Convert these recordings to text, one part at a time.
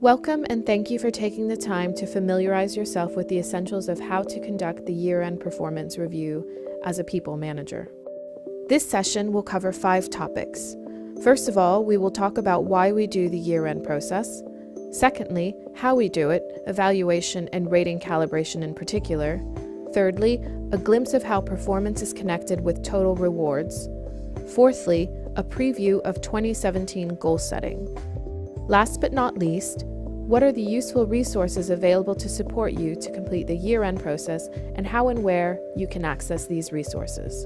Welcome and thank you for taking the time to familiarize yourself with the essentials of how to conduct the year-end performance review as a people manager. This session will cover 5 topics. First of all, we will talk about why we do the year-end process. Secondly, how we do it, evaluation and rating calibration in particular. Thirdly, a glimpse of how performance is connected with total rewards. Fourthly, a preview of 2017 goal setting. Last but not least, what are the useful resources available to support you to complete the year-end process and how and where you can access these resources.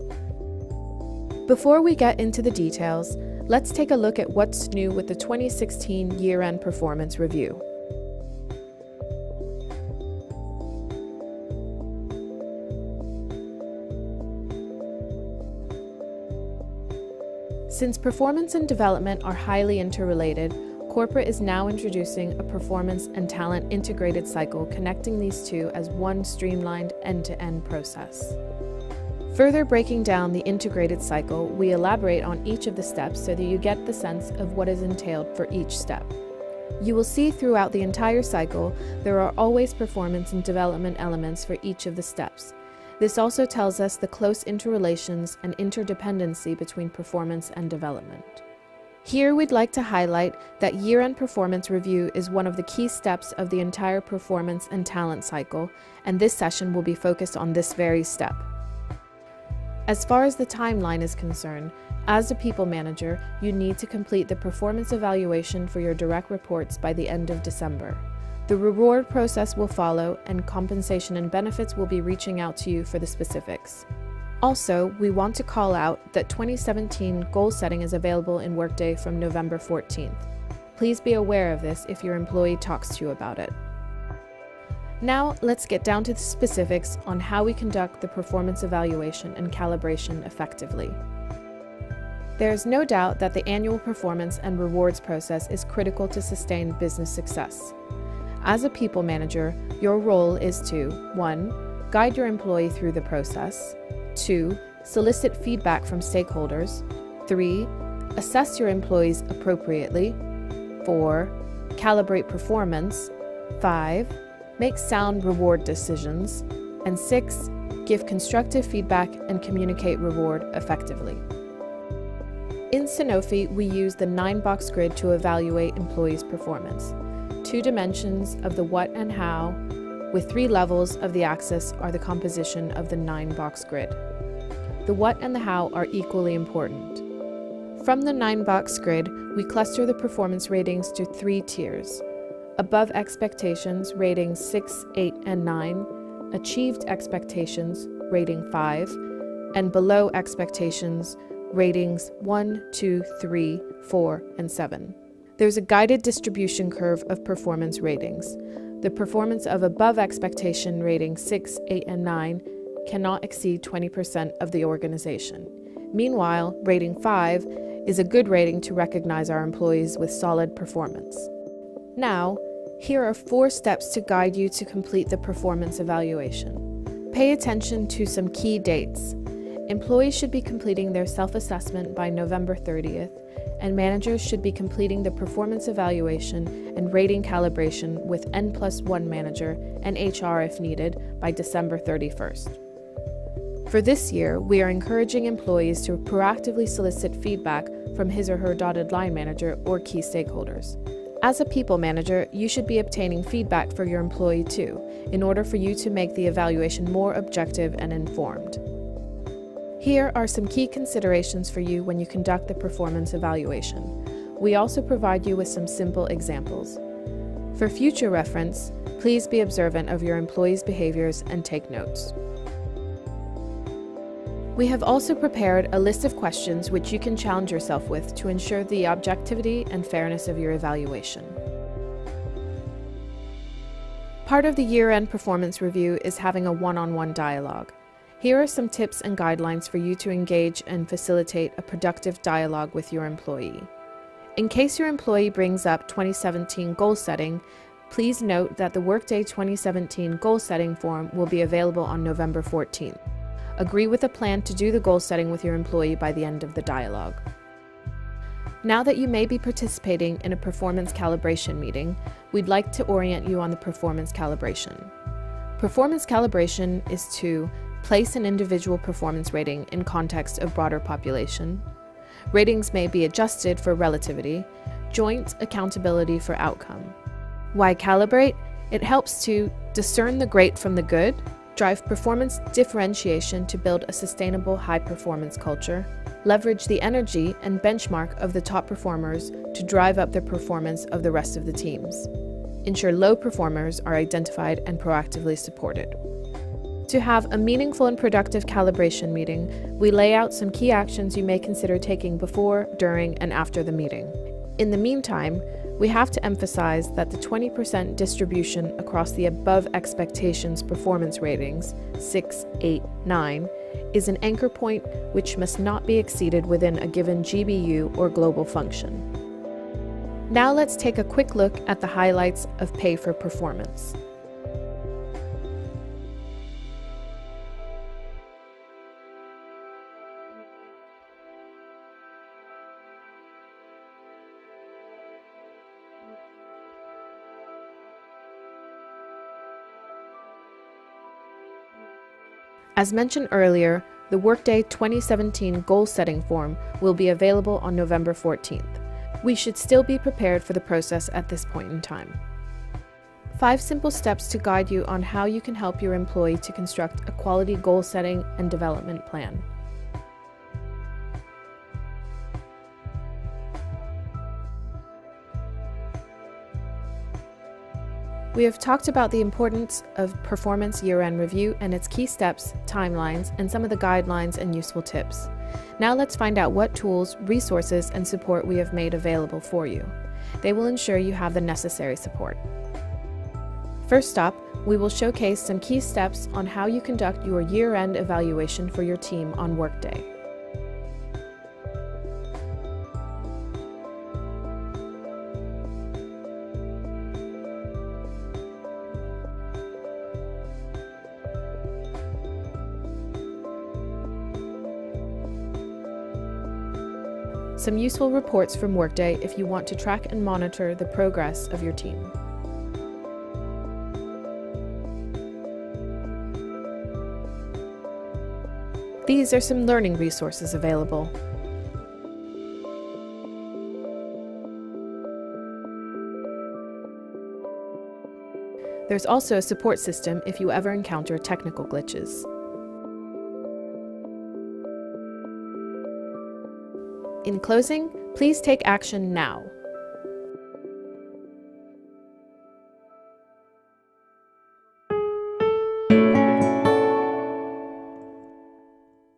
Before we get into the details, let's take a look at what's new with the 2016 year-end performance review. Since performance and development are highly interrelated, corporate is now introducing a performance and talent integrated cycle connecting these two as one streamlined end-to-end process. Further breaking down the integrated cycle, we elaborate on each of the steps so that you get the sense of what is entailed for each step. You will see throughout the entire cycle there are always performance and development elements for each of the steps. This also tells us the close interrelations and interdependency between performance and development. Here we'd like to highlight that year-end performance review is one of the key steps of the entire performance and talent cycle, and this session will be focused on this very step. As far as the timeline is concerned, as a people manager, you need to complete the performance evaluation for your direct reports by the end of December. The reward process will follow, and compensation and benefits will be reaching out to you for the specifics. Also, we want to call out that 2017 goal setting is available in Workday from November 14th. Please be aware of this if your employee talks to you about it. Now, let's get down to the specifics on how we conduct the performance evaluation and calibration effectively. There is no doubt that the annual performance and rewards process is critical to sustain business success. As a people manager, your role is to 1. Guide your employee through the process. 2. Solicit feedback from stakeholders. 3. Assess your employees appropriately. 4. Calibrate performance. 5. Make sound reward decisions. And 6. Give constructive feedback and communicate reward effectively. In Sanofi, we use the 9-box grid to evaluate employees' performance. 2 dimensions of the what and how, with 3 levels of the axis are the composition of the 9-box grid. The what and the how are equally important. From the 9-box grid, we cluster the performance ratings to 3 tiers. Above expectations, ratings 6, 8, and 9, achieved expectations, rating 5, and below expectations, ratings 1, 2, 3, 4, and 7. There's a guided distribution curve of performance ratings. The performance of above expectation rating 6, 8, and 9 cannot exceed 20% of the organization. Meanwhile, rating 5 is a good rating to recognize our employees with solid performance. Now, here are 4 steps to guide you to complete the performance evaluation. Pay attention to some key dates. Employees should be completing their self-assessment by November 30th, and managers should be completing the performance evaluation and rating calibration with N+1 manager and HR if needed by December 31st. For this year, we are encouraging employees to proactively solicit feedback from his or her dotted line manager or key stakeholders. As a people manager, you should be obtaining feedback for your employee too, in order for you to make the evaluation more objective and informed. Here are some key considerations for you when you conduct the performance evaluation. We also provide you with some simple examples. For future reference, please be observant of your employees' behaviors and take notes. We have also prepared a list of questions which you can challenge yourself with to ensure the objectivity and fairness of your evaluation. Part of the year-end performance review is having a one-on-one dialogue. Here are some tips and guidelines for you to engage and facilitate a productive dialogue with your employee. In case your employee brings up 2017 goal setting, please note that the Workday 2017 goal setting form will be available on November 14th. Agree with a plan to do the goal setting with your employee by the end of the dialogue. Now that you may be participating in a performance calibration meeting, we'd like to orient you on the performance calibration. Performance calibration is to place an individual performance rating in context of broader population. Ratings may be adjusted for relativity, joint accountability for outcome. Why calibrate? It helps to discern the great from the good, drive performance differentiation to build a sustainable high-performance culture, leverage the energy and benchmark of the top performers to drive up the performance of the rest of the teams, ensure low performers are identified and proactively supported. To have a meaningful and productive calibration meeting, we lay out some key actions you may consider taking before, during, and after the meeting. In the meantime, we have to emphasize that the 20% distribution across the above expectations performance ratings, 6, 8, 9, is an anchor point which must not be exceeded within a given GBU or global function. Now let's take a quick look at the highlights of pay for performance. As mentioned earlier, the Workday 2017 Goal Setting Form will be available on November 14th. We should still be prepared for the process at this point in time. 5 simple steps to guide you on how you can help your employee to construct a quality goal setting and development plan. We have talked about the importance of performance year-end review and its key steps, timelines, and some of the guidelines and useful tips. Now let's find out what tools, resources, and support we have made available for you. They will ensure you have the necessary support. First up, we will showcase some key steps on how you conduct your year-end evaluation for your team on Workday. Some useful reports from Workday if you want to track and monitor the progress of your team. These are some learning resources available. There's also a support system if you ever encounter technical glitches. In closing, please take action now.